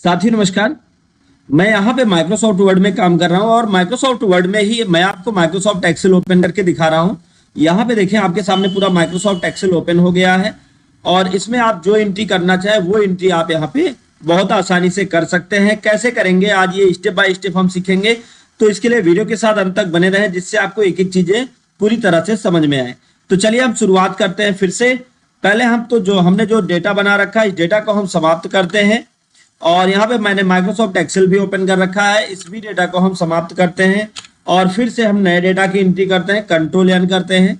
साथी नमस्कार। मैं यहाँ पे माइक्रोसॉफ्ट वर्ड में काम कर रहा हूँ और माइक्रोसॉफ्ट वर्ड में ही मैं आपको माइक्रोसॉफ्ट एक्सेल ओपन करके दिखा रहा हूँ। यहाँ पे देखें, आपके सामने पूरा माइक्रोसॉफ्ट एक्सेल ओपन हो गया है और इसमें आप जो एंट्री करना चाहे वो एंट्री आप यहाँ पे बहुत आसानी से कर सकते हैं। कैसे करेंगे आज ये स्टेप बाय स्टेप हम सीखेंगे, तो इसके लिए वीडियो के साथ अंत तक बने रहें जिससे आपको एक एक चीजें पूरी तरह से समझ में आए। तो चलिए हम शुरुआत करते हैं फिर से। पहले हमने जो डेटा बना रखा है इस डेटा को हम समाप्त करते हैं और यहाँ पे मैंने माइक्रोसॉफ्ट एक्सेल भी ओपन कर रखा है, इस भी डेटा को हम समाप्त करते हैं और फिर से हम नए डेटा की एंट्री करते हैं, कंट्रोल एन करते हैं।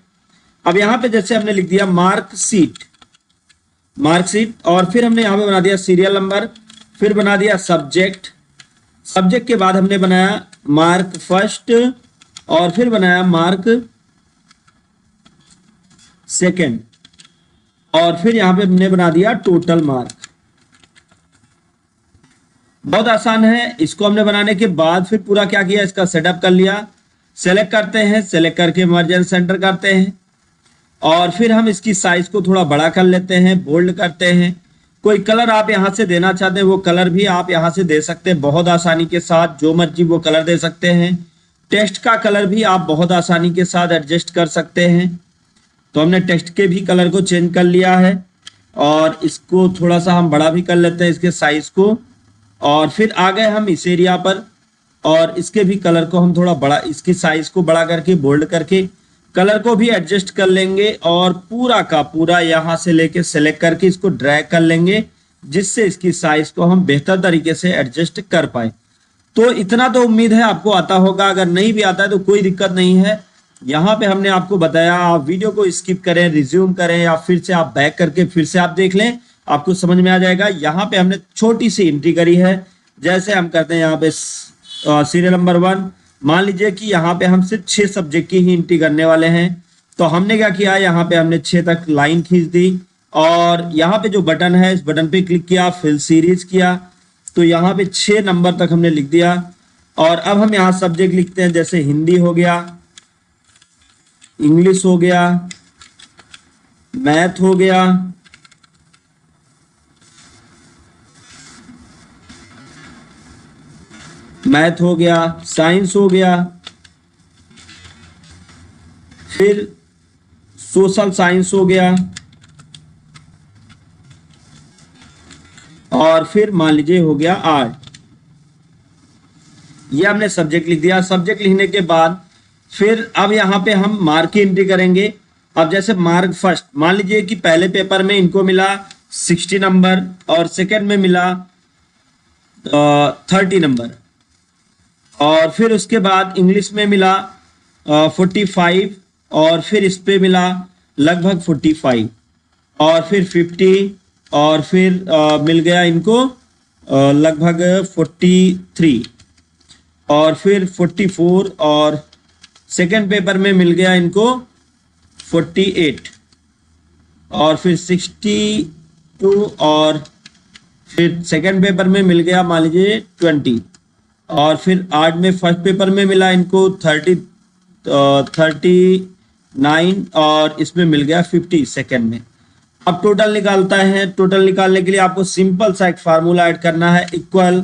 अब यहाँ पे जैसे हमने लिख दिया मार्कशीट और फिर हमने यहाँ पे बना दिया सीरियल नंबर, फिर बना दिया सब्जेक्ट के बाद हमने बनाया मार्क फर्स्ट और फिर बनाया मार्क सेकेंड और फिर यहाँ पे हमने बना दिया टोटल मार्क। बहुत आसान है। इसको हमने बनाने के बाद फिर पूरा क्या किया, इसका सेटअप कर लिया। सेलेक्ट करते हैं, सेलेक्ट करके मर्ज एंड सेंटर करते हैं और फिर हम इसकी साइज को थोड़ा बड़ा कर लेते हैं, बोल्ड करते हैं। कोई कलर आप यहां से देना चाहते हैं वो कलर भी आप यहां से दे सकते हैं बहुत आसानी के साथ, जो मर्जी वो कलर दे सकते हैं। टेक्स्ट का कलर भी आप बहुत आसानी के साथ एडजस्ट कर सकते हैं। तो हमने टेक्स्ट के भी कलर को चेंज कर लिया है और इसको थोड़ा सा हम बड़ा भी कर लेते हैं इसके साइज को। और फिर आ गए हम इस एरिया पर और इसके भी कलर को हम थोड़ा बड़ा, इसकी साइज को बड़ा करके बोल्ड करके कलर को भी एडजस्ट कर लेंगे और पूरा का पूरा यहाँ से लेके सेलेक्ट करके इसको ड्रैग कर लेंगे जिससे इसकी साइज को हम बेहतर तरीके से एडजस्ट कर पाए। तो इतना तो उम्मीद है आपको आता होगा, अगर नहीं भी आता है तो कोई दिक्कत नहीं है। यहाँ पे हमने आपको बताया, आप वीडियो को स्किप करें, रिज्यूम करें या फिर से आप बैक करके फिर से आप देख लें, आपको समझ में आ जाएगा। यहाँ पे हमने छोटी सी एंट्री करी है, जैसे हम करते हैं यहाँ पे सीरियल नंबर 1। मान लीजिए कि यहाँ पे हम सिर्फ 6 सब्जेक्ट की ही एंट्री करने वाले हैं, तो हमने क्या किया, यहाँ पे हमने 6 तक लाइन खींच दी और यहाँ पे जो बटन है इस बटन पे क्लिक किया, फिल सीरीज किया, तो यहाँ पे 6 नंबर तक हमने लिख दिया। और अब हम यहाँ सब्जेक्ट लिखते हैं, जैसे हिंदी हो गया, इंग्लिश हो गया, मैथ हो गया, साइंस हो गया, फिर सोशल साइंस हो गया और फिर मान लीजिए हो गया आर्ट। ये हमने सब्जेक्ट लिख दिया। सब्जेक्ट लिखने के बाद फिर अब यहाँ पे हम मार्क की एंट्री करेंगे। अब जैसे मार्क फर्स्ट, मान लीजिए कि पहले पेपर में इनको मिला 60 नंबर और सेकंड में मिला 30 नंबर और फिर उसके बाद इंग्लिश में मिला 45 और फिर इस पे मिला लगभग 45 और फिर 50 और फिर मिल गया इनको लगभग 43 और फिर 44 और सेकंड पेपर में मिल गया इनको 48 और फिर 62 और फिर सेकंड पेपर में मिल गया मान लीजिए 20 और फिर आर्ट में फर्स्ट पेपर में मिला इनको 39 और इसमें मिल गया 50 सेकंड में। अब टोटल निकालता है। टोटल निकालने के लिए आपको सिंपल सा एक फार्मूला ऐड करना है, इक्वल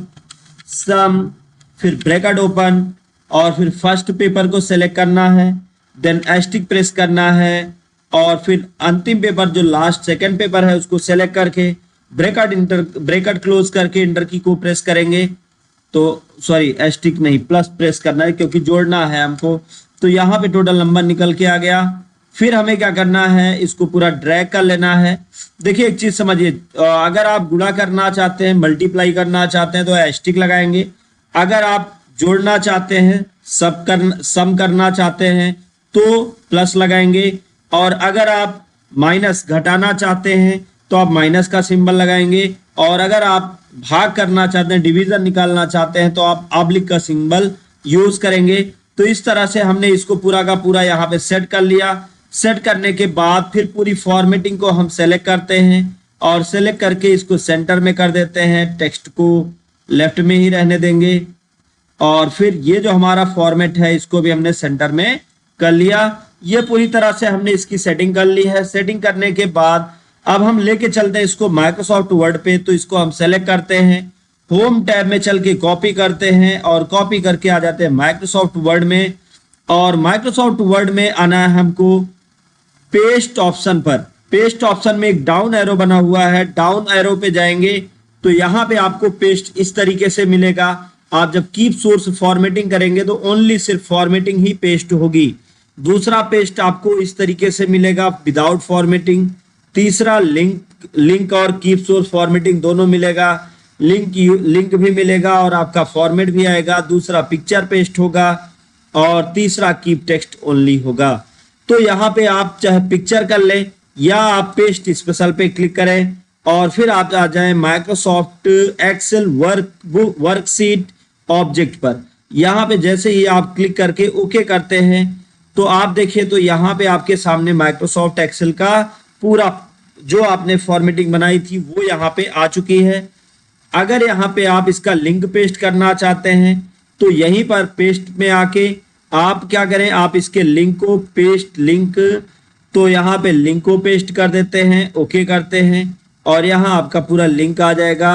सम, फिर ब्रैकेट ओपन और फिर फर्स्ट पेपर को सेलेक्ट करना है, देन एस्टिक प्रेस करना है और फिर अंतिम पेपर जो लास्ट सेकंड पेपर है उसको सेलेक्ट करके ब्रैकेट क्लोज करके इंटर की को प्रेस करेंगे। तो सॉरी, एस्टिक नहीं, प्लस प्रेस करना है क्योंकि जोड़ना है हमको। तो यहाँ पे टोटल नंबर निकल के आ गया। फिर हमें क्या करना है, इसको पूरा ड्रैग कर लेना है। देखिए एक चीज समझिए, अगर आप गुणा करना चाहते हैं, मल्टीप्लाई करना चाहते हैं तो एस्टिक लगाएंगे। अगर आप जोड़ना चाहते हैं, सम करना चाहते हैं तो प्लस लगाएंगे और अगर आप माइनस घटाना चाहते हैं तो आप माइनस का सिंबल लगाएंगे और अगर आप भाग करना चाहते हैं, डिवीजन निकालना चाहते हैं तो आप ऑब्लिक का सिंबल यूज करेंगे। तो इस तरह से हमने इसको पूरा का पूरा यहाँ पे सेट कर लिया। सेट करने के बाद फिर पूरी फॉर्मेटिंग को हम सेलेक्ट करते हैं और सेलेक्ट करके इसको सेंटर में कर देते हैं, टेक्स्ट को लेफ्ट में ही रहने देंगे और फिर ये जो हमारा फॉर्मेट है इसको भी हमने सेंटर में कर लिया। ये पूरी तरह से हमने इसकी सेटिंग कर ली है। सेटिंग करने के बाद अब हम लेके चलते हैं इसको माइक्रोसॉफ्ट वर्ड पे, तो इसको हम सेलेक्ट करते हैं, होम टैब में चल के कॉपी करते हैं और कॉपी करके आ जाते हैं माइक्रोसॉफ्ट वर्ड में। और माइक्रोसॉफ्ट वर्ड में आना है हमको पेस्ट ऑप्शन पर। पेस्ट ऑप्शन में एक डाउन एरो बना हुआ है, डाउन एरो पे जाएंगे तो यहाँ पे आपको पेस्ट इस तरीके से मिलेगा। आप जब कीप सोर्स फॉर्मेटिंग करेंगे तो ओनली सिर्फ फॉर्मेटिंग ही पेस्ट होगी। दूसरा पेस्ट आपको इस तरीके से मिलेगा विदाउट फॉर्मेटिंग। तीसरा लिंक और कीप सोर्स फॉर्मेटिंग दोनों मिलेगा, लिंक भी मिलेगा और आपका फॉर्मेट भी आएगा। दूसरा पिक्चर पेस्ट होगा और तीसरा कीप टेक्स्ट ओनली होगा। तो यहाँ पे आप चाहे पिक्चर कर लें या आप पेस्ट स्पेशल पे क्लिक करें और फिर आप आ जाएं माइक्रोसॉफ्ट एक्सेल वर्कशीट ऑब्जेक्ट पर। यहाँ पे जैसे ही आप क्लिक करके ओके करते हैं तो आप देखिए तो यहाँ पे आपके सामने माइक्रोसॉफ्ट एक्सेल का पूरा जो आपने फॉर्मेटिंग बनाई थी वो यहाँ पे आ चुकी है। अगर यहाँ पे आप इसका लिंक पेस्ट करना चाहते हैं तो यहीं पर पेस्ट में आके आप क्या करें, आप इसके लिंक को पेस्ट लिंक, तो यहाँ पे लिंक को पेस्ट कर देते हैं, ओके करते हैं और यहाँ आपका पूरा लिंक आ जाएगा।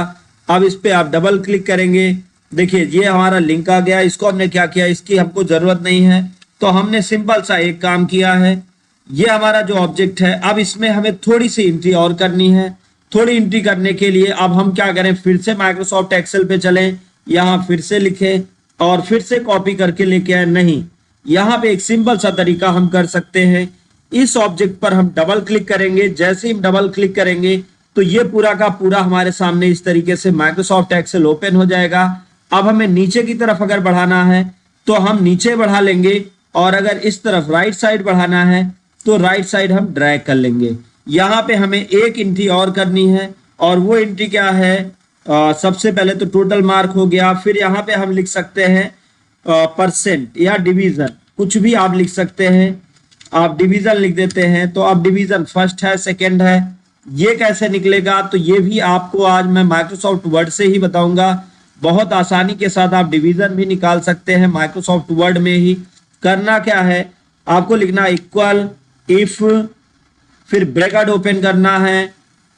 अब इस पे आप डबल क्लिक करेंगे, देखिए ये हमारा लिंक आ गया। इसको हमने क्या किया, इसकी हमको जरूरत नहीं है तो हमने सिंपल सा एक काम किया है। ये हमारा जो ऑब्जेक्ट है, अब इसमें हमें थोड़ी सी एंट्री और करनी है। थोड़ी एंट्री करने के लिए अब हम क्या करें, फिर से माइक्रोसॉफ्ट एक्सेल पे चलें, यहाँ फिर से लिखें और फिर से कॉपी करके लेके आए। नहीं, यहाँ पे एक सिंपल सा तरीका हम कर सकते हैं। इस ऑब्जेक्ट पर हम डबल क्लिक करेंगे, जैसे ही हम डबल क्लिक करेंगे तो ये पूरा का पूरा हमारे सामने इस तरीके से माइक्रोसॉफ्ट एक्सेल ओपन हो जाएगा। अब हमें नीचे की तरफ अगर बढ़ाना है तो हम नीचे बढ़ा लेंगे और अगर इस तरफ राइट साइड बढ़ाना है तो राइट साइड हम ड्रैग कर लेंगे। यहाँ पे हमें एक एंट्री और करनी है और वो एंट्री क्या है, सबसे पहले तो टोटल मार्क हो गया, फिर यहाँ पे हम लिख सकते हैं परसेंट या डिवीजन, कुछ भी आप लिख सकते हैं। आप डिवीजन लिख देते हैं तो अब डिवीजन फर्स्ट है, सेकंड है, ये कैसे निकलेगा तो ये भी आपको आज मैं माइक्रोसॉफ्ट वर्ड से ही बताऊंगा। बहुत आसानी के साथ आप डिवीजन भी निकाल सकते हैं माइक्रोसॉफ्ट वर्ड में ही। करना क्या है, आपको लिखना इक्वल इफ, फिर ब्रैकेट ओपन करना है,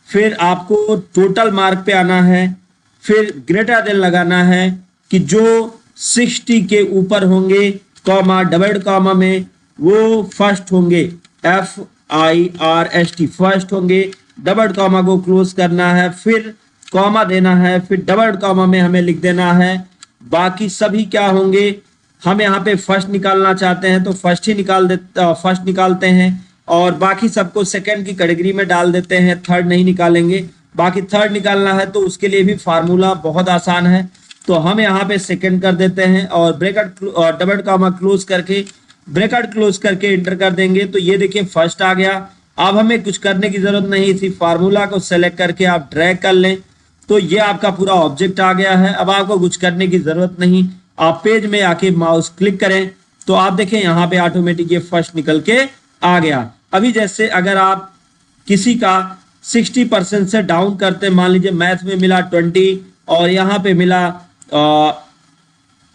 फिर आपको टोटल मार्क पे आना है, फिर ग्रेटर देन लगाना है कि जो 60 के ऊपर होंगे, कॉमा डबल कॉमा में वो फर्स्ट होंगे, FIRST फर्स्ट होंगे। डबल कॉमा को क्लोज करना है, फिर कॉमा देना है, फिर डबल कॉमा में हमें लिख देना है बाकी सभी क्या होंगे। हम यहाँ पे फर्स्ट निकालना चाहते हैं तो फर्स्ट ही फर्स्ट निकालते हैं और बाकी सबको सेकंड की कैटेगरी में डाल देते हैं, थर्ड नहीं निकालेंगे। बाकी थर्ड निकालना है तो उसके लिए भी फार्मूला बहुत आसान है, तो हम यहाँ पे सेकंड कर देते हैं और ब्रैकेट और डबल कॉमा क्लोज करके ब्रैकेट क्लोज करके एंटर कर देंगे तो ये देखिए फर्स्ट आ गया। अब हमें कुछ करने की जरूरत नहीं थी, फार्मूला को सेलेक्ट करके आप ड्रैग कर लें तो ये आपका पूरा ऑब्जेक्ट आ गया है। अब आपको कुछ करने की जरूरत नहीं, आप पेज में आके माउस क्लिक करें तो आप देखें यहाँ पे ऑटोमेटिक ये फर्स्ट निकल के आ गया। अभी जैसे अगर आप किसी का 60% से डाउन करते, मान लीजिए मैथ में मिला 20 और यहाँ पे मिला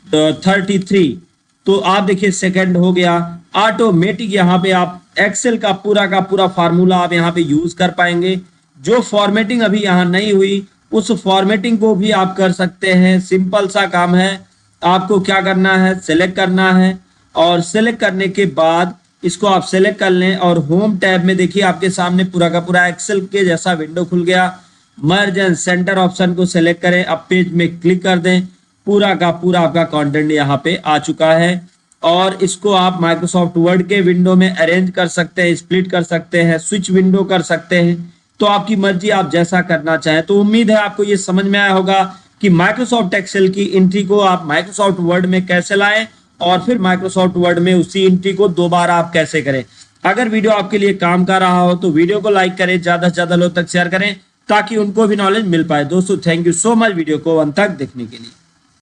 33, तो आप देखिए सेकंड हो गया ऑटोमेटिक। यहाँ पे आप एक्सेल का पूरा फार्मूला आप यहाँ पे यूज कर पाएंगे। जो फॉर्मेटिंग अभी यहाँ नहीं हुई उस फॉर्मेटिंग को भी आप कर सकते हैं। सिंपल सा काम है, आपको क्या करना है, सेलेक्ट करना है और सेलेक्ट करने के बाद इसको आप सेलेक्ट कर लें और होम टैब में देखिए आपके सामने पूरा का पूरा एक्सेल के जैसा विंडो खुल गया। मर्ज एंड सेंटर ऑप्शन को सेलेक्ट करें, अब पेज में क्लिक कर दें, पूरा का पूरा आपका कंटेंट यहाँ पे आ चुका है और इसको आप माइक्रोसॉफ्ट वर्ड के विंडो में अरेंज कर सकते हैं, स्प्लिट कर सकते हैं, स्विच विंडो कर सकते हैं, तो आपकी मर्जी, आप जैसा करना चाहें। तो उम्मीद है आपको ये समझ में आया होगा कि माइक्रोसॉफ्ट एक्सेल की एंट्री को आप माइक्रोसॉफ्ट वर्ड में कैसे लाएं और फिर माइक्रोसॉफ्ट वर्ड में उसी एंट्री को दोबारा आप कैसे करें। अगर वीडियो आपके लिए काम कर रहा हो तो वीडियो को लाइक करें, ज्यादा से ज्यादा लोग तक शेयर करें ताकि उनको भी नॉलेज मिल पाए। दोस्तों thank you so much video को अंत तक देखने के लिए।